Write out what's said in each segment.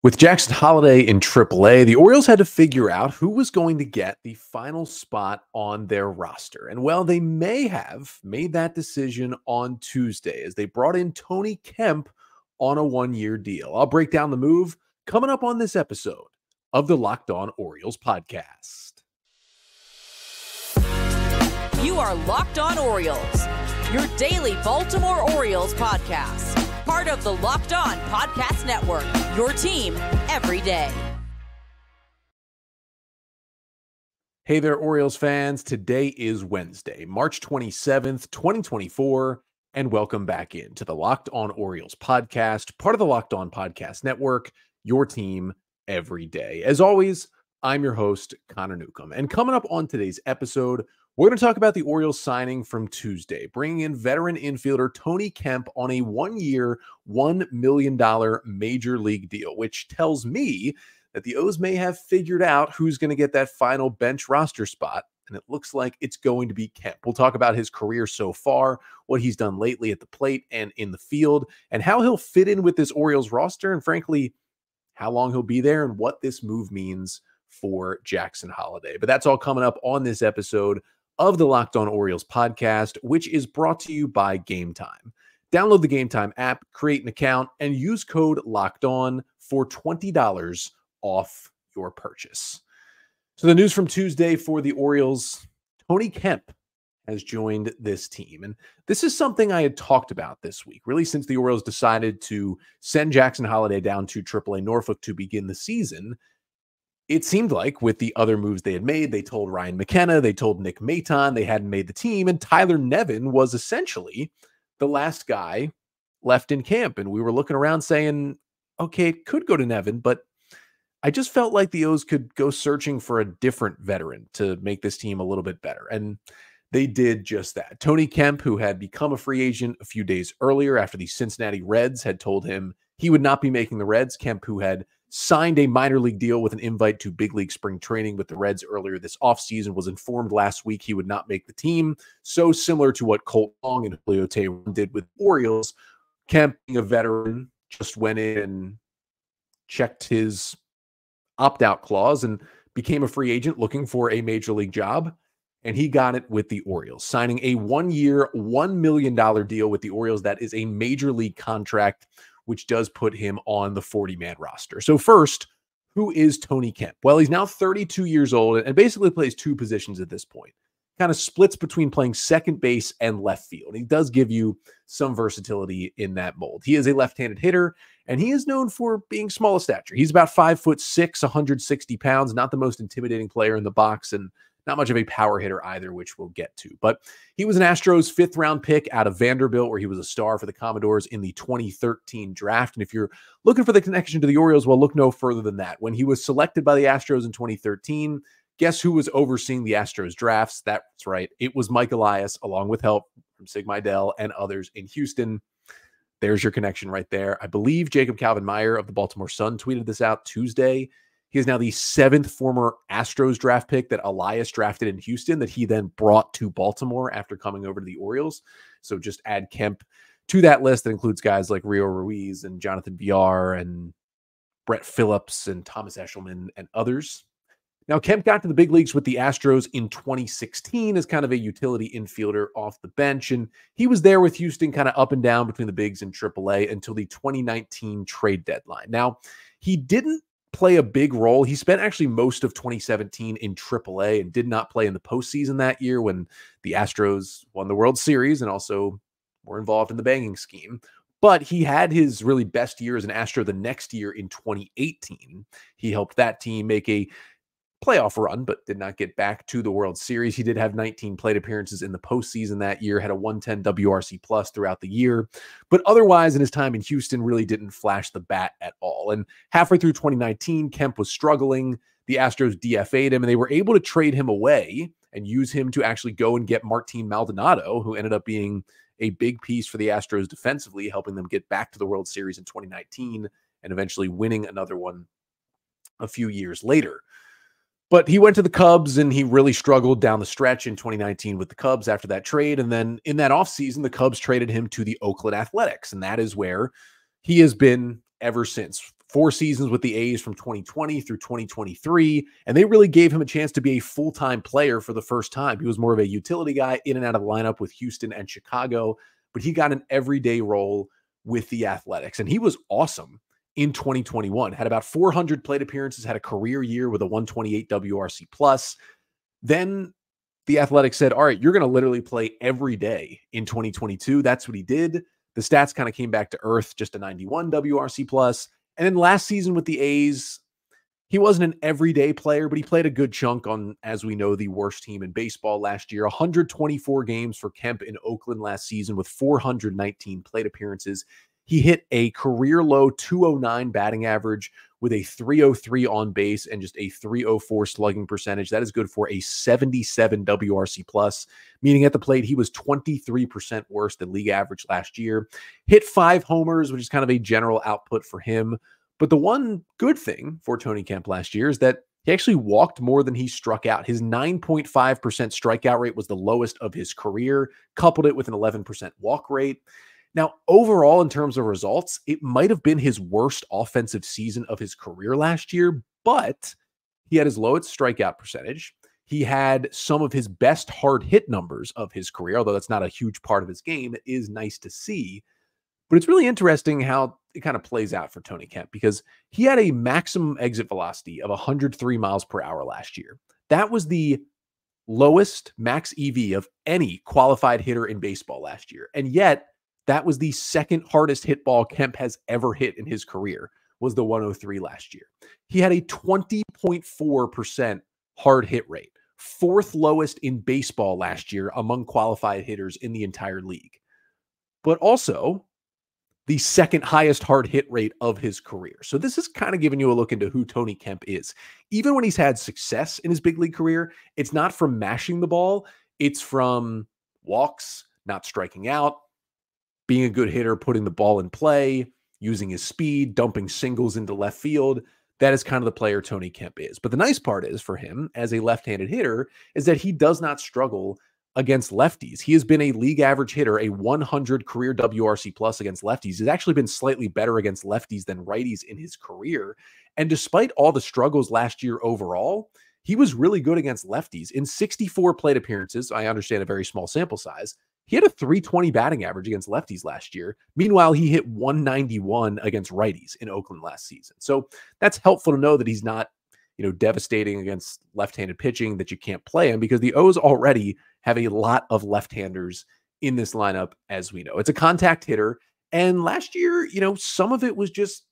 With Jackson Holliday in AAA, the Orioles had to figure out who was going to get the final spot on their roster. And well, they may have made that decision on Tuesday as they brought in Tony Kemp on a one-year deal. I'll break down the move coming up on this episode of the Locked On Orioles podcast. You are Locked On Orioles, your daily Baltimore Orioles podcast. Part of the Locked On Podcast Network, your team every day. Hey there, Orioles fans. Today is Wednesday, March 27th, 2024, and welcome back into the Locked On Orioles podcast, part of the Locked On Podcast Network, your team every day. As always, I'm your host, Connor Newcomb, and coming up on today's episode, we're going to talk about the Orioles signing from Tuesday, bringing in veteran infielder Tony Kemp on a one-year, $1 million major league deal, which tells me that the O's may have figured out who's going to get that final bench roster spot, and it looks like it's going to be Kemp. We'll talk about his career so far, what he's done lately at the plate and in the field, and how he'll fit in with this Orioles roster, and frankly, how long he'll be there and what this move means for Jackson Holliday. But that's all coming up on this episode of the Locked On Orioles podcast, which is brought to you by Game Time. Download the Game Time app, create an account, and use code LOCKEDON for $20 off your purchase. So the news from Tuesday for the Orioles, Tony Kemp has joined this team. And this is something I had talked about this week, really since the Orioles decided to send Jackson Holliday down to AAA Norfolk to begin the season. It seemed like with the other moves they had made, they told Ryan McKenna, they told Nick Maton they hadn't made the team, and Tyler Nevin was essentially the last guy left in camp. And we were looking around saying, okay, it could go to Nevin, but I just felt like the O's could go searching for a different veteran to make this team a little bit better. And they did just that. Tony Kemp, who had become a free agent a few days earlier after the Cincinnati Reds had told him he would not be making the Reds. Kemp, who had signed a minor league deal with an invite to big league spring training with the Reds earlier this offseason, was informed last week he would not make the team. So similar to what Colt Long and Julio Teheran did with Orioles, Kemp, being a veteran, just went in and checked his opt-out clause and became a free agent looking for a major league job. And he got it with the Orioles, signing a one-year, $1 million deal with the Orioles. That is a major league contract, which does put him on the 40-man roster. So first, who is Tony Kemp? Well, he's now 32 years old and basically plays two positions at this point. Kind of splits between playing second base and left field. He does give you some versatility in that mold. He is a left-handed hitter, and he is known for being small of stature. He's about 5'6", 160 pounds, not the most intimidating player in the box, and not much of a power hitter either, which we'll get to. But he was an Astros fifth-round pick out of Vanderbilt, where he was a star for the Commodores in the 2013 draft. And if you're looking for the connection to the Orioles, well, look no further than that. When he was selected by the Astros in 2013, guess who was overseeing the Astros drafts? That's right. It was Mike Elias, along with help from Sig Mejdal and others in Houston. There's your connection right there. I believe Jacob Calvin-Meyer of the Baltimore Sun tweeted this out Tuesday. He is now the seventh former Astros draft pick that Elias drafted in Houston that he then brought to Baltimore after coming over to the Orioles. So just add Kemp to that list that includes guys like Rio Ruiz and Jonathan Villar and Brett Phillips and Thomas Eshelman and others. Now, Kemp got to the big leagues with the Astros in 2016 as kind of a utility infielder off the bench, and he was there with Houston kind of up and down between the bigs and AAA until the 2019 trade deadline. Now, he didn't play a big role. He spent actually most of 2017 in AAA and did not play in the postseason that year when the Astros won the World Series and also were involved in the banging scheme. But he had his really best year as an Astro the next year in 2018. He helped that team make a playoff run, but did not get back to the World Series. He did have 19 plate appearances in the postseason that year, had a 110 WRC plus throughout the year, but otherwise in his time in Houston really didn't flash the bat at all. And halfway through 2019, Kemp was struggling. The Astros DFA'd him, and they were able to trade him away and use him to actually go and get Martin Maldonado, who ended up being a big piece for the Astros defensively, helping them get back to the World Series in 2019 and eventually winning another one a few years later. But he went to the Cubs, and he really struggled down the stretch in 2019 with the Cubs after that trade. And then in that offseason, the Cubs traded him to the Oakland Athletics, and that is where he has been ever since. 4 seasons with the A's from 2020 through 2023, and they really gave him a chance to be a full-time player for the first time. He was more of a utility guy in and out of the lineup with Houston and Chicago, but he got an everyday role with the Athletics, and he was awesome in 2021. Had about 400 plate appearances, had a career year with a 128 WRC plus. Then the Athletics said, all right, you're going to literally play every day in 2022. That's what he did. The stats kind of came back to earth, just a 91 WRC plus. And then last season with the A's, he wasn't an everyday player, but he played a good chunk on, as we know, the worst team in baseball last year. 124 games for Kemp in Oakland last season with 419 plate appearances. He hit a career low 209 batting average with a 303 on base and just a 304 slugging percentage. That is good for a 77 WRC plus, meaning at the plate, he was 23% worse than league average last year. Hit 5 homers, which is kind of a general output for him. But the one good thing for Tony Kemp last year is that he actually walked more than he struck out. His 9.5% strikeout rate was the lowest of his career, coupled it with an 11% walk rate. Now, overall, in terms of results, it might have been his worst offensive season of his career last year, but he had his lowest strikeout percentage. He had some of his best hard hit numbers of his career, although that's not a huge part of his game. It is nice to see. But it's really interesting how it kind of plays out for Tony Kemp because he had a maximum exit velocity of 103 miles per hour last year. That was the lowest max EV of any qualified hitter in baseball last year. And yet, that was the second hardest hit ball Kemp has ever hit in his career, was the 103 last year. He had a 20.4% hard hit rate, 4th lowest in baseball last year among qualified hitters in the entire league. But also the second highest hard hit rate of his career. So this is kind of giving you a look into who Tony Kemp is. Even when he's had success in his big league career, it's not from mashing the ball. It's from walks, not striking out, being a good hitter, putting the ball in play, using his speed, dumping singles into left field. That is kind of the player Tony Kemp is. But the nice part is for him as a left-handed hitter is that he does not struggle against lefties. He has been a league average hitter, a 100 career WRC plus against lefties. He's actually been slightly better against lefties than righties in his career. And despite all the struggles last year overall, he was really good against lefties. In 64 plate appearances, I understand a very small sample size, he had a 320 batting average against lefties last year. Meanwhile, he hit 191 against righties in Oakland last season. So that's helpful to know that he's not, devastating against left-handed pitching, that you can't play him, because the O's already have a lot of left-handers in this lineup, as we know. It's a contact hitter. And last year, some of it was just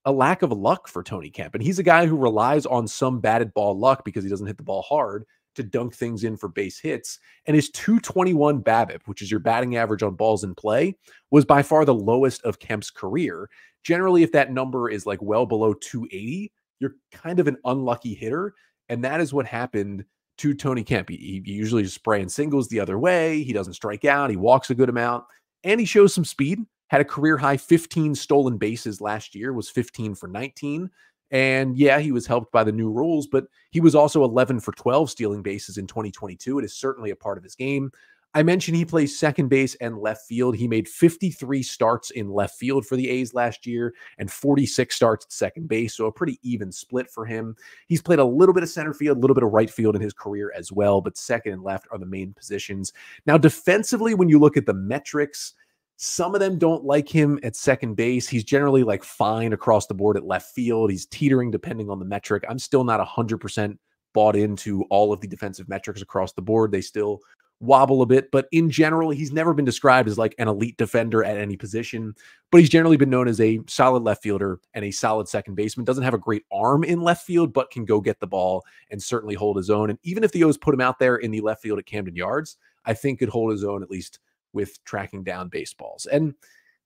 a lack of luck for Tony Kemp. And he's a guy who relies on some batted ball luck because he doesn't hit the ball hard to dunk things in for base hits. And his 221 BABIP, which is your batting average on balls in play, was by far the lowest of Kemp's career. Generally, if that number is like well below 280, you're kind of an unlucky hitter. And that is what happened to Tony Kemp. He usually just spraying singles the other way. He doesn't strike out. He walks a good amount. And he shows some speed. Had a career high 15 stolen bases last year, was 15 for 19. And yeah, he was helped by the new rules, but he was also 11 for 12 stealing bases in 2022. It is certainly a part of his game. I mentioned he plays second base and left field. He made 53 starts in left field for the A's last year and 46 starts at second base, so a pretty even split for him. He's played a little bit of center field, a little bit of right field in his career as well, but second and left are the main positions. Now, defensively, when you look at the metrics, some of them don't like him at second base. He's generally like fine across the board at left field. He's teetering depending on the metric. I'm still not 100% bought into all of the defensive metrics across the board. They still wobble a bit, but in general, he's never been described as like an elite defender at any position, but he's generally been known as a solid left fielder and a solid second baseman. Doesn't have a great arm in left field, but can go get the ball and certainly hold his own. And even if the O's put him out there in the left field at Camden Yards, I think could hold his own at least with tracking down baseballs. And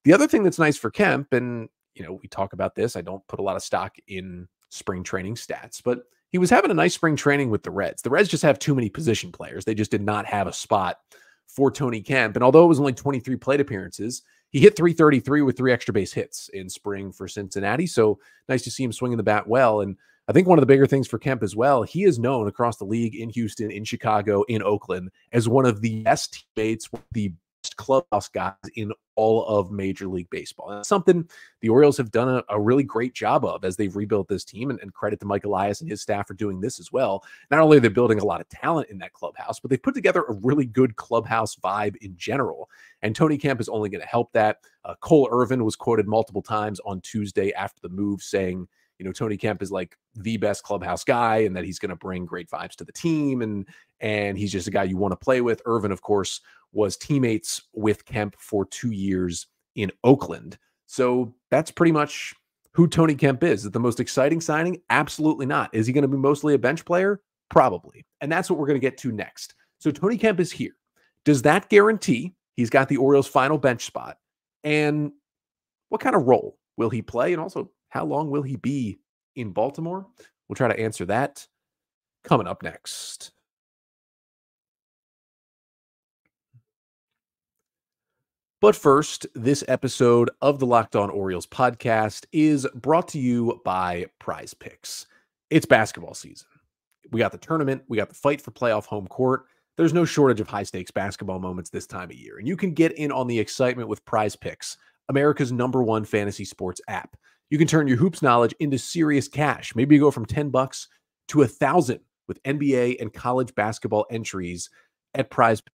the other thing that's nice for Kemp, and we talk about this, I don't put a lot of stock in spring training stats, but he was having a nice spring training with the Reds. The Reds just have too many position players. They just did not have a spot for Tony Kemp. And although it was only 23 plate appearances, he hit 333 with 3 extra base hits in spring for Cincinnati. So nice to see him swinging the bat well. And I think one of the bigger things for Kemp as well, he is known across the league in Houston, in Chicago, in Oakland as one of the best teammates, the best clubhouse guys in all of Major League Baseball. And it's something the Orioles have done a really great job of as they've rebuilt this team, and credit to Mike Elias and his staff for doing this as well. Not only are they building a lot of talent in that clubhouse, but they've put together a really good clubhouse vibe in general. And Tony Kemp is only going to help that. Cole Irvin was quoted multiple times on Tuesday after the move saying, Tony Kemp is like the best clubhouse guy and that he's going to bring great vibes to the team. And he's just a guy you want to play with. Irvin, of course, was teammates with Kemp for 2 years in Oakland. So that's pretty much who Tony Kemp is. Is it the most exciting signing? Absolutely not. Is he going to be mostly a bench player? Probably. And that's what we're going to get to next. So Tony Kemp is here. Does that guarantee he's got the Orioles' final bench spot? And what kind of role will he play? And also, how long will he be in Baltimore? We'll try to answer that coming up next. But first, this episode of the Locked On Orioles podcast is brought to you by Prize Picks. It's basketball season. We got the tournament. We got the fight for playoff home court. There's no shortage of high-stakes basketball moments this time of year, and you can get in on the excitement with Prize Picks, America's #1 fantasy sports app. You can turn your hoops knowledge into serious cash. Maybe you go from $10 to $1,000 with NBA and college basketball entries at Prize Picks.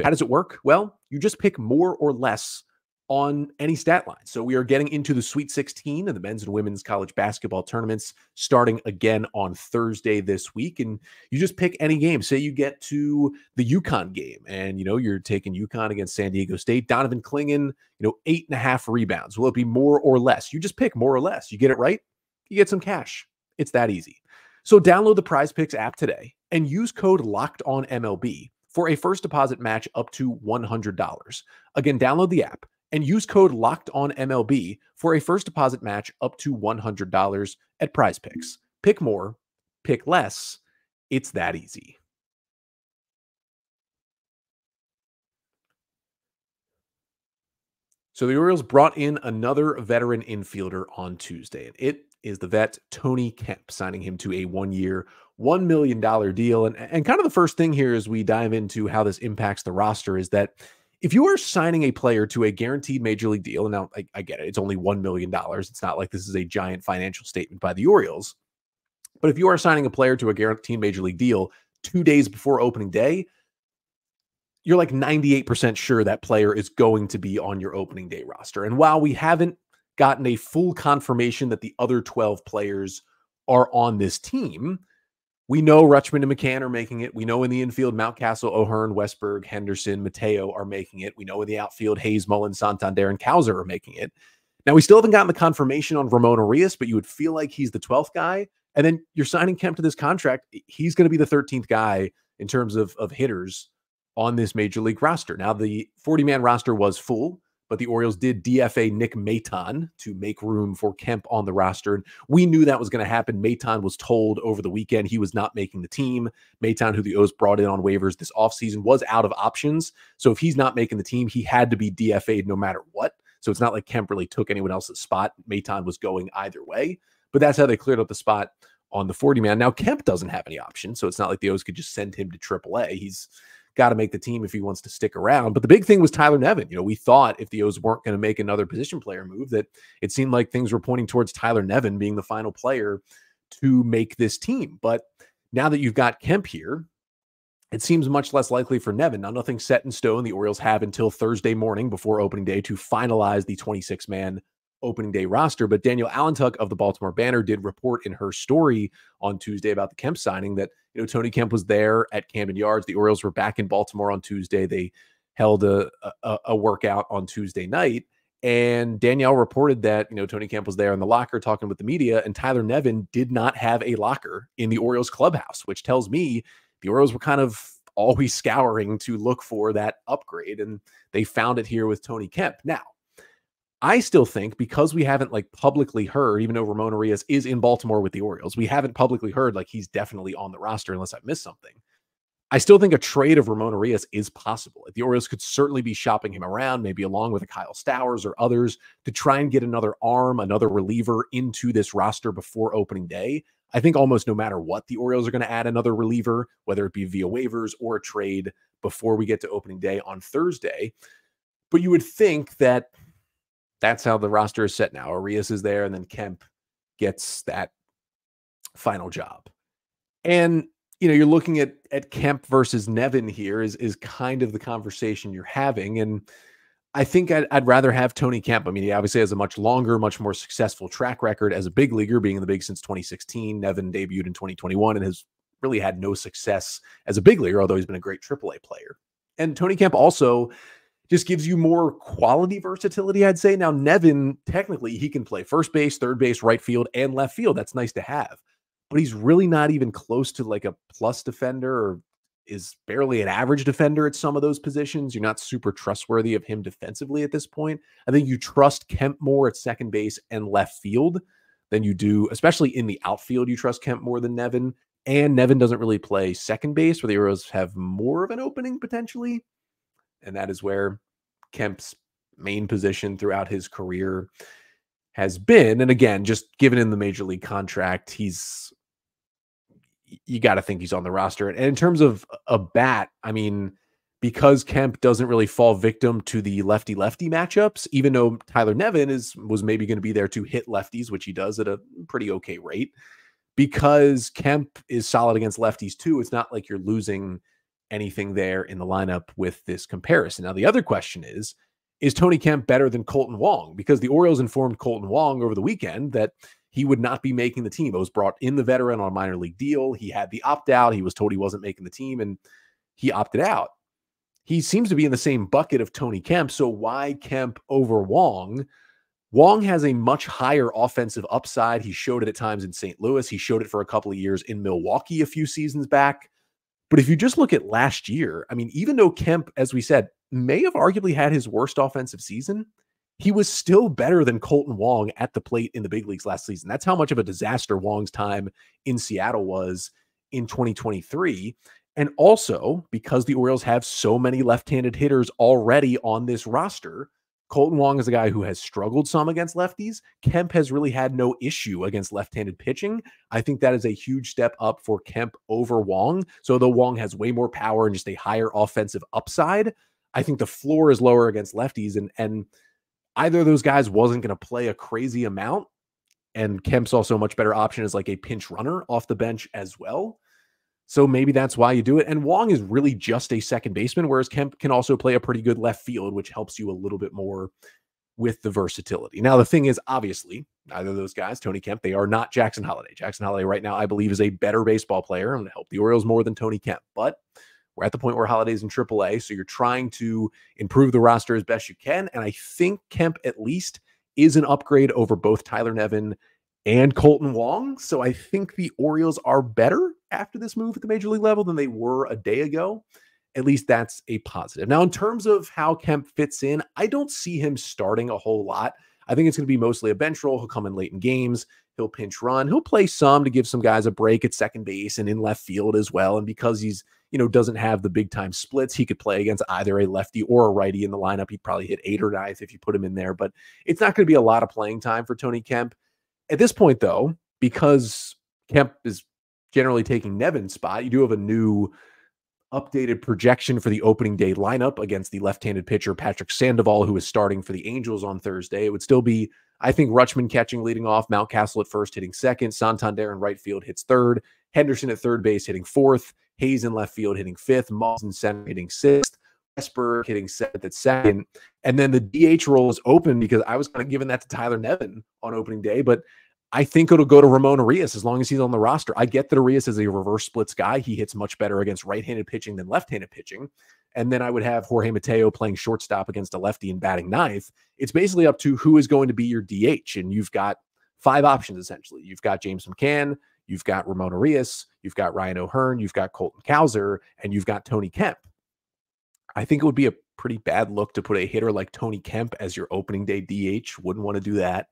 How does it work? Well, you just pick more or less on any stat line. So we are getting into the Sweet 16 and the men's and women's college basketball tournaments starting again on Thursday this week. And you just pick any game. Say you get to the UConn game and, you're taking UConn against San Diego State. Donovan Clingan, 8.5 rebounds. Will it be more or less? You just pick more or less. You get it right, you get some cash. It's that easy. So download the Prize Picks app today and use code LOCKEDONMLB for a first deposit match up to $100. Again, download the app and use code LOCKEDONMLB for a first deposit match up to $100 at Prize Picks. Pick more, pick less. It's that easy. So the Orioles brought in another veteran infielder on Tuesday, and it is the vet Tony Kemp, signing him to a 1-year, $1 million deal. And kind of the first thing here as we dive into how this impacts the roster is that if you are signing a player to a guaranteed major league deal, and now I get it, it's only $1 million. It's not like this is a giant financial statement by the Orioles. But if you are signing a player to a guaranteed major league deal 2 days before opening day, you're like 98% sure that player is going to be on your opening day roster. And while we haven't gotten a full confirmation that the other 12 players are on this team, we know Rutschman and McCann are making it. We know in the infield, Mountcastle, O'Hearn, Westberg, Henderson, Mateo are making it. We know in the outfield, Hayes, Mullen, Santander, and Cowser are making it. Now, we still haven't gotten the confirmation on Ramon Arias, but you would feel like he's the 12th guy. And then you're signing Kemp to this contract. He's going to be the 13th guy in terms of hitters on this major league roster. Now, the 40-man roster was full, but the Orioles did DFA Nick Maton to make room for Kemp on the roster. And we knew that was going to happen. Maton was told over the weekend he was not making the team. Maton, who the O's brought in on waivers this offseason, was out of options. So if he's not making the team, he had to be DFA'd no matter what. So it's not like Kemp really took anyone else's spot. Maton was going either way. But that's how they cleared up the spot on the 40-man. Now, Kemp doesn't have any options, so it's not like the O's could just send him to AAA. He's got to make the team if he wants to stick around. But the big thing was Tyler Nevin. We thought if the O's weren't going to make another position player move, that it seemed like things were pointing towards Tyler Nevin being the final player to make this team. But now that you've got Kemp here, it seems much less likely for Nevin. Now, nothing's set in stone. The Orioles have until Thursday morning before opening day to finalize the 26-man opening day roster. But Danielle Allentuck of the Baltimore Banner did report in her story on Tuesday about the Kemp signing that, Tony Kemp was there at Camden Yards. The Orioles were back in Baltimore on Tuesday. They held a workout on Tuesday night. And Danielle reported that, Tony Kemp was there in the locker talking with the media, and Tyler Nevin did not have a locker in the Orioles clubhouse, which tells me the Orioles were kind of always scouring to look for that upgrade. And they found it here with Tony Kemp. Now, I still think because we haven't publicly heard, even though Ramon Arias is in Baltimore with the Orioles, we haven't publicly heard he's definitely on the roster unless I missed something. I still think a trade of Ramon Arias is possible. The Orioles could certainly be shopping him around, maybe along with a Kyle Stowers or others, to try and get another arm, another reliever into this roster before opening day. I think almost no matter what, the Orioles are going to add another reliever, whether it be via waivers or a trade before we get to opening day on Thursday. But you would think that that's how the roster is set now. Arias is there, and then Kemp gets that final job. And, you're looking at Kemp versus Nevin here is kind of the conversation you're having. And I think I'd rather have Tony Kemp. I mean, he obviously has a much longer, much more successful track record as a big leaguer, being in the big since 2016. Nevin debuted in 2021 and has really had no success as a big leaguer, although he's been a great AAA player. And Tony Kemp also just gives you more quality versatility, I'd say. Now, Nevin, technically, he can play first base, third base, right field, and left field. That's nice to have. But he's really not even close to like a plus defender, or is barely an average defender at some of those positions. You're not super trustworthy of him defensively at this point. I think you trust Kemp more at second base and left field than you do, especially in the outfield. You trust Kemp more than Nevin. And Nevin doesn't really play second base, where the Orioles have more of an opening potentially. And that is where Kemp's main position throughout his career has been. And again, just given in the major league contract, you got to think he's on the roster. And in terms of a bat, I mean, because Kemp doesn't really fall victim to the lefty-lefty matchups, even though Tyler Nevin was maybe going to be there to hit lefties, which he does at a pretty okay rate, because Kemp is solid against lefties too. It's not like you're losing anything there in the lineup with this comparison. Now, the other question is Tony Kemp better than Colton Wong? Because the Orioles informed Colton Wong over the weekend that he would not be making the team. It was brought in the veteran on a minor league deal. He had the opt-out. He was told he wasn't making the team, and he opted out. He seems to be in the same bucket of Tony Kemp, so why Kemp over Wong? Wong has a much higher offensive upside. He showed it at times in St. Louis. He showed it for a couple of years in Milwaukee a few seasons back. But if you just look at last year, I mean, even though Kemp, as we said, may have arguably had his worst offensive season, he was still better than Colton Wong at the plate in the big leagues last season. That's how much of a disaster Wong's time in Seattle was in 2023. And also, because the Orioles have so many left-handed hitters already on this roster, Colton Wong is a guy who has struggled some against lefties. Kemp has really had no issue against left-handed pitching. I think that is a huge step up for Kemp over Wong. So though Wong has way more power and just a higher offensive upside, I think the floor is lower against lefties. And either of those guys wasn't going to play a crazy amount. And Kemp's also a much better option as like a pinch runner off the bench as well. So maybe that's why you do it. And Wong is really just a second baseman, whereas Kemp can also play a pretty good left field, which helps you a little bit more with the versatility. Now, the thing is, obviously, neither of those guys, Tony Kemp, they are not Jackson Holliday. Jackson Holliday right now, I believe, is a better baseball player and help the Orioles more than Tony Kemp. But we're at the point where Holliday's in AAA, so you're trying to improve the roster as best you can. And I think Kemp at least is an upgrade over both Tyler Nevin and Colton Wong. So I think the Orioles are better after this move at the major league level than they were a day ago. At least that's a positive. Now, in terms of how Kemp fits in, I don't see him starting a whole lot. I think it's going to be mostly a bench role. He'll come in late in games. He'll pinch run. He'll play some to give some guys a break at second base and in left field as well. And because he's, doesn't have the big time splits, he could play against either a lefty or a righty in the lineup. He'd probably hit 8th or 9th if you put him in there, but it's not going to be a lot of playing time for Tony Kemp. At this point, though, because Kemp is generally taking Nevin's spot, you do have a new updated projection for the opening day lineup against the left-handed pitcher Patrick Sandoval, who is starting for the Angels on Thursday. It would still be, I think, Rutschman catching, leading off, Mountcastle at first hitting second, Santander in right field hits third, Henderson at third base hitting fourth, Hayes in left field hitting fifth, Mullins in center hitting sixth, Esper hitting seventh at second. And then the DH role is open because I was kind of giving that to Tyler Nevin on opening day, but I think it'll go to Ramon Arias as long as he's on the roster. I get that Arias is a reverse splits guy. He hits much better against right-handed pitching than left-handed pitching. And then I would have Jorge Mateo playing shortstop against a lefty and batting ninth. It's basically up to who is going to be your DH. And you've got 5 options, essentially. You've got James McCann, you've got Ramon Arias, you've got Ryan O'Hearn, you've got Colton Cowser, and you've got Tony Kemp. I think it would be a pretty bad look to put a hitter like Tony Kemp as your opening day DH. Wouldn't want to do that.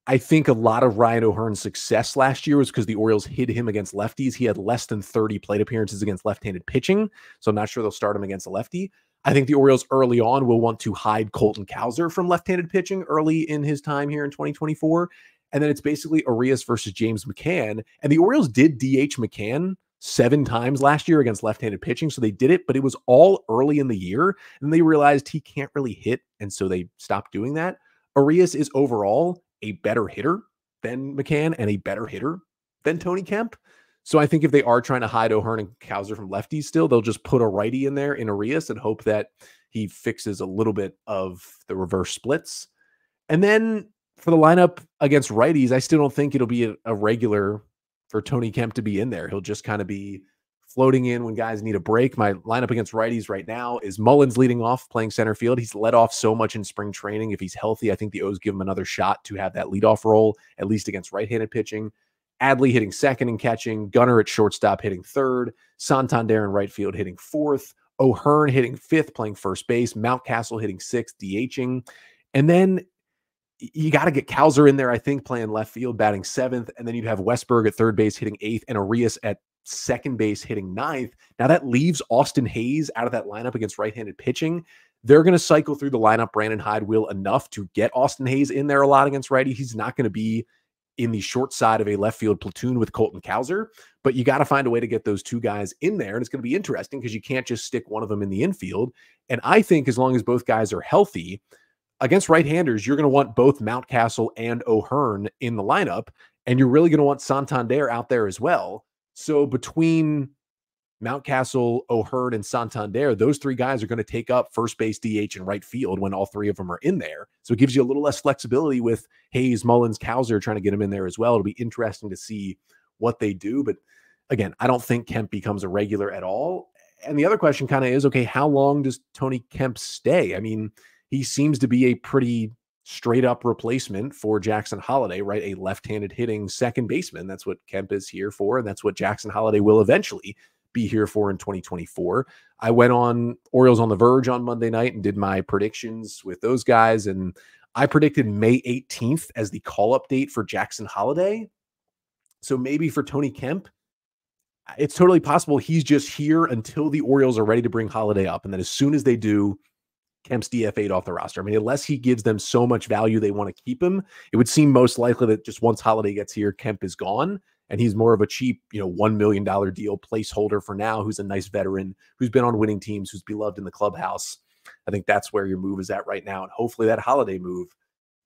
I think a lot of Ryan O'Hearn's success last year was because the Orioles hit him against lefties. He had less than 30 plate appearances against left-handed pitching, so I'm not sure they'll start him against a lefty. I think the Orioles early on will want to hide Colton Cowser from left-handed pitching early in his time here in 2024, and then it's basically Arias versus James McCann, and the Orioles did DH McCann 7 times last year against left-handed pitching. So they did it, but it was all early in the year. And they realized he can't really hit. And so they stopped doing that. Arias is overall a better hitter than McCann and a better hitter than Tony Kemp. So I think if they are trying to hide O'Hearn and Cowser from lefties still, they'll just put a righty in there in Arias and hope that he fixes a little bit of the reverse splits. And then for the lineup against righties, I still don't think it'll be a regular for Tony Kemp to be in there. He'll just kind of be floating in when guys need a break. My lineup against righties right now is Mullins leading off, playing center field. He's led off so much in spring training. If he's healthy, I think the O's give him another shot to have that leadoff role, at least against right-handed pitching. Adley hitting second and catching. Gunnar at shortstop hitting third. Santander in right field hitting fourth. O'Hearn hitting fifth, playing first base. Mountcastle hitting sixth, DHing. And then you got to get Cowser in there, I think, playing left field, batting seventh. And then you'd have Westberg at third base hitting eighth and Arias at second base hitting ninth. Now that leaves Austin Hayes out of that lineup against right-handed pitching. They're going to cycle through the lineup Brandon Hyde will enough to get Austin Hayes in there a lot against righty. He's not going to be in the short side of a left field platoon with Colton Cowser, but you got to find a way to get those two guys in there. And it's going to be interesting because you can't just stick one of them in the infield. And I think as long as both guys are healthy, against right-handers, you're going to want both Mountcastle and O'Hearn in the lineup, and you're really going to want Santander out there as well. So between Mountcastle, O'Hearn, and Santander, those three guys are going to take up first base, DH, and right field when all three of them are in there. So it gives you a little less flexibility with Hayes, Mullins, Cowser trying to get them in there as well. It'll be interesting to see what they do. But again, I don't think Kemp becomes a regular at all. And the other question kind of is, okay, how long does Tony Kemp stay? I mean, he seems to be a pretty straight up replacement for Jackson Holliday, right? A left-handed hitting second baseman. That's what Kemp is here for. And that's what Jackson Holliday will eventually be here for in 2024. I went on Orioles on the Verge on Monday night and did my predictions with those guys. And I predicted May 18th as the call-up date for Jackson Holliday. So maybe for Tony Kemp, it's totally possible he's just here until the Orioles are ready to bring Holliday up. And then as soon as they do, Kemp's DFA'd off the roster. I mean, unless he gives them so much value they want to keep him, it would seem most likely that just once Holliday gets here, Kemp is gone. And he's more of a cheap, $1 million deal placeholder for now, who's a nice veteran, who's been on winning teams, who's beloved in the clubhouse. I think that's where your move is at right now. And hopefully that Holliday move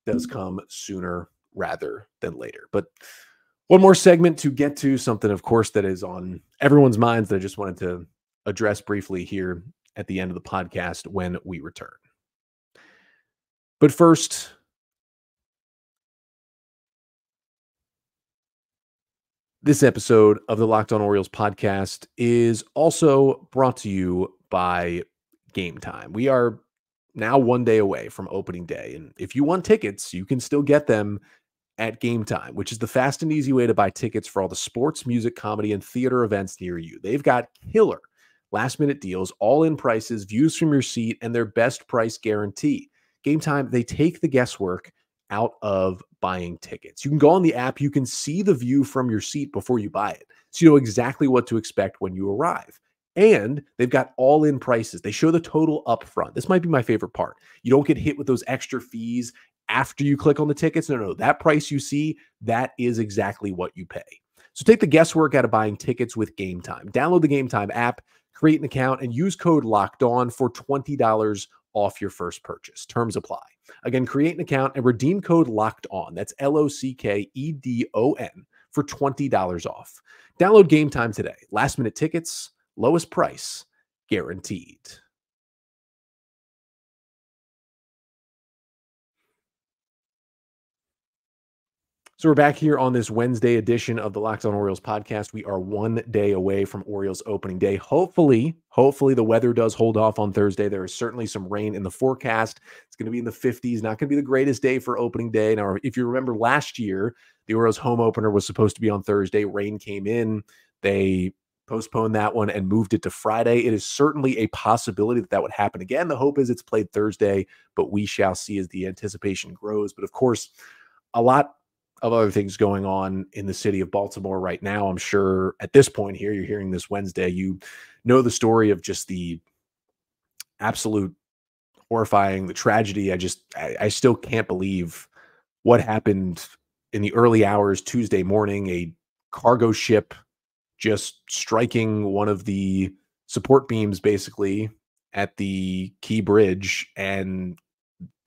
does come sooner rather than later. But one more segment to get to, something, of course, that is on everyone's minds that I just wanted to address briefly here at the end of the podcast when we return. But first, this episode of the Locked On Orioles podcast is also brought to you by Game Time. We are now one day away from opening day. And if you want tickets, you can still get them at Game Time, which is the fast and easy way to buy tickets for all the sports, music, comedy, and theater events near you. They've got killer last-minute deals, all-in prices, views from your seat, and their best price guarantee. Game Time, they take the guesswork out of buying tickets. You can go on the app, you can see the view from your seat before you buy it, so you know exactly what to expect when you arrive. And they've got all-in prices. They show the total up front. This might be my favorite part. You don't get hit with those extra fees after you click on the tickets. No, that price you see, that is exactly what you pay. So take the guesswork out of buying tickets with Game Time. Download the Game Time app, create an account, and use code LOCKEDON for $20 off your first purchase. Terms apply. Again, create an account and redeem code LOCKEDON. That's LOCKEDON for $20 off. Download Game Time today. Last minute tickets, lowest price, guaranteed. So we're back here on this Wednesday edition of the Locked On Orioles podcast. We are one day away from Orioles opening day. Hopefully the weather does hold off on Thursday. There is certainly some rain in the forecast. It's going to be in the 50s. Not going to be the greatest day for opening day. Now, if you remember last year, the Orioles home opener was supposed to be on Thursday. Rain came in. They postponed that one and moved it to Friday. It is certainly a possibility that would happen again. The hope is it's played Thursday, but we shall see as the anticipation grows. But of course, a lot of other things going on in the city of Baltimore right now. I'm sure at this point here, you're hearing this Wednesday, you know the story of just the absolute horrifying, the tragedy. I still can't believe what happened in the early hours Tuesday morning. A cargo ship just striking one of the support beams basically at the key bridge, and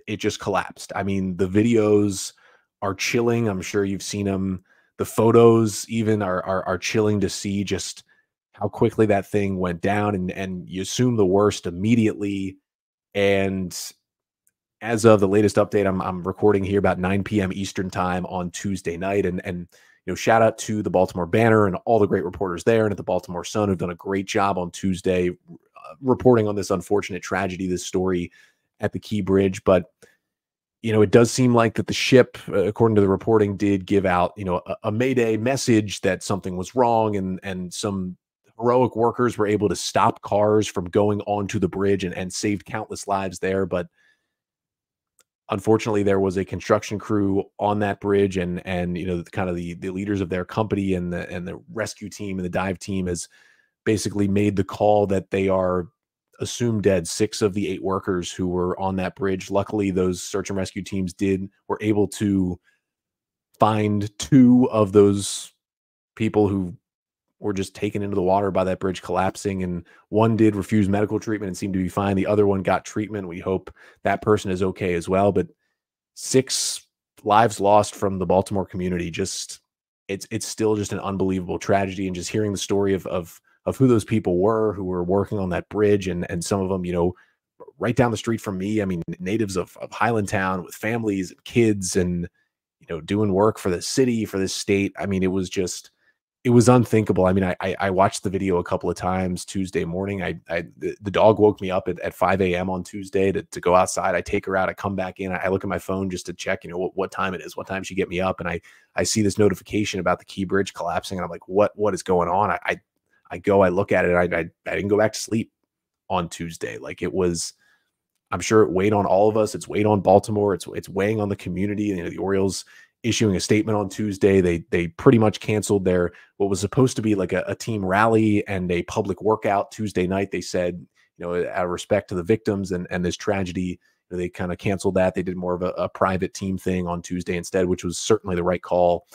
it just collapsed. I mean, the videos are chilling. I'm sure you've seen them. The photos even are chilling to see just how quickly that thing went down, and you assume the worst immediately. And as of the latest update, I'm recording here about 9 p.m. Eastern time on Tuesday night, and shout out to the Baltimore Banner and all the great reporters there, and at the Baltimore Sun who've done a great job on Tuesday reporting on this unfortunate tragedy, this story at the Key Bridge. But it does seem like that the ship, according to the reporting, did give out a mayday message that something was wrong, and some heroic workers were able to stop cars from going onto the bridge and saved countless lives there. But unfortunately, there was a construction crew on that bridge, and kind of the leaders of their company and the rescue team and the dive team has basically made the call that they are assumed dead. 6 of the 8 workers who were on that bridge. Luckily, those search and rescue teams were able to find 2 of those people who were just taken into the water by that bridge collapsing, and one did refuse medical treatment and seemed to be fine. The other one got treatment. We hope that person is okay as well. But 6 lives lost from the Baltimore community. Just it's still just an unbelievable tragedy. And just hearing the story of who those people were who were working on that bridge, and some of them, right down the street from me. I mean, natives of Highlandtown with families and kids, and doing work for the city, for this state. I mean, it was unthinkable. I mean, I watched the video a couple of times Tuesday morning. The dog woke me up at 5 a.m. on Tuesday to go outside. I take her out. I come back in. I look at my phone just to check, what time it is, what time she get me up. And I see this notification about the Key Bridge collapsing. And I'm like, what is going on? I go, I look at it. I didn't go back to sleep on Tuesday. Like, it was, I'm sure it weighed on all of us. It's weighed on Baltimore. It's weighing on the community. The Orioles issuing a statement on Tuesday. They pretty much canceled their, what was supposed to be like a team rally and a public workout Tuesday night. They said, out of respect to the victims and this tragedy, they kind of canceled that. They did more of a private team thing on Tuesday instead, which was certainly the right call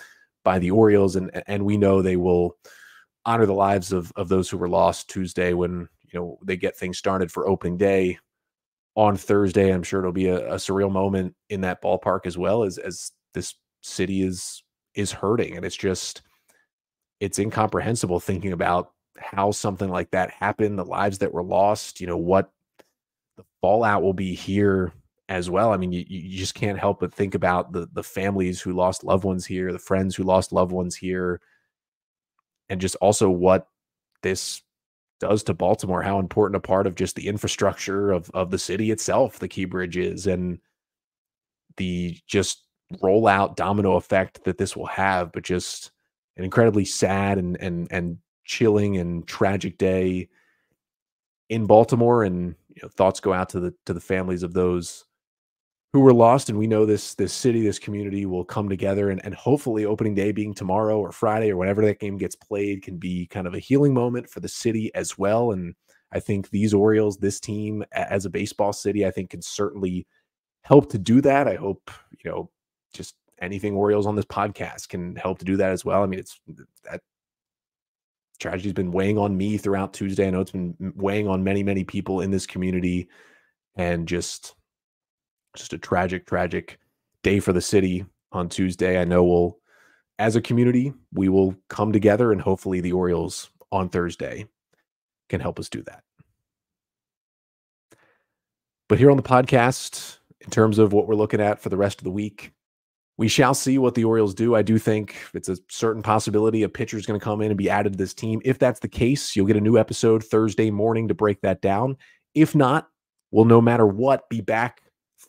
by the Orioles. And we know they will honor the lives of those who were lost Tuesday when, they get things started for opening day on Thursday. I'm sure it'll be a surreal moment in that ballpark as well, as this city is hurting. And it's incomprehensible thinking about how something like that happened, the lives that were lost, what the fallout will be here as well. I mean, you just can't help but think about the families who lost loved ones here, the friends who lost loved ones here, and just also what this does to Baltimore, how important a part of just the infrastructure of the city itself the Key Bridge is, and the just rollout domino effect that this will have. But just an incredibly sad and chilling and tragic day in Baltimore. And thoughts go out to the families of those who were lost. And we know this city, this community will come together, and hopefully opening day being tomorrow or Friday or whenever that game gets played can be kind of a healing moment for the city as well. And I think these Orioles, this team as a baseball city, I think can certainly help to do that. I hope, just anything Orioles on this podcast can help to do that as well. I mean, that tragedy's been weighing on me throughout Tuesday. I know it's been weighing on many, many people in this community, and just a tragic day for the city on Tuesday. I know as a community, we will come together, and hopefully the Orioles on Thursday can help us do that. But here on the podcast, in terms of what we're looking at for the rest of the week, we shall see what the Orioles do. I do think it's a certain possibility a pitcher is going to come in and be added to this team. If that's the case, you'll get a new episode Thursday morning to break that down. If not, we'll no matter what be back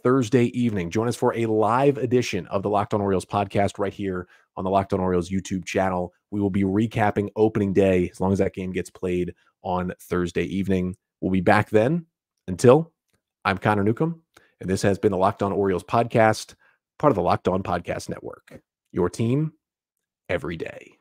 Thursday evening. Join us for a live edition of the Locked On Orioles podcast right here on the Locked On Orioles YouTube channel. We will be recapping opening day as long as that game gets played on Thursday evening. We'll be back then. Until, I'm Connor Newcomb, and this has been the Locked On Orioles podcast, part of the Locked On Podcast Network. Your team every day.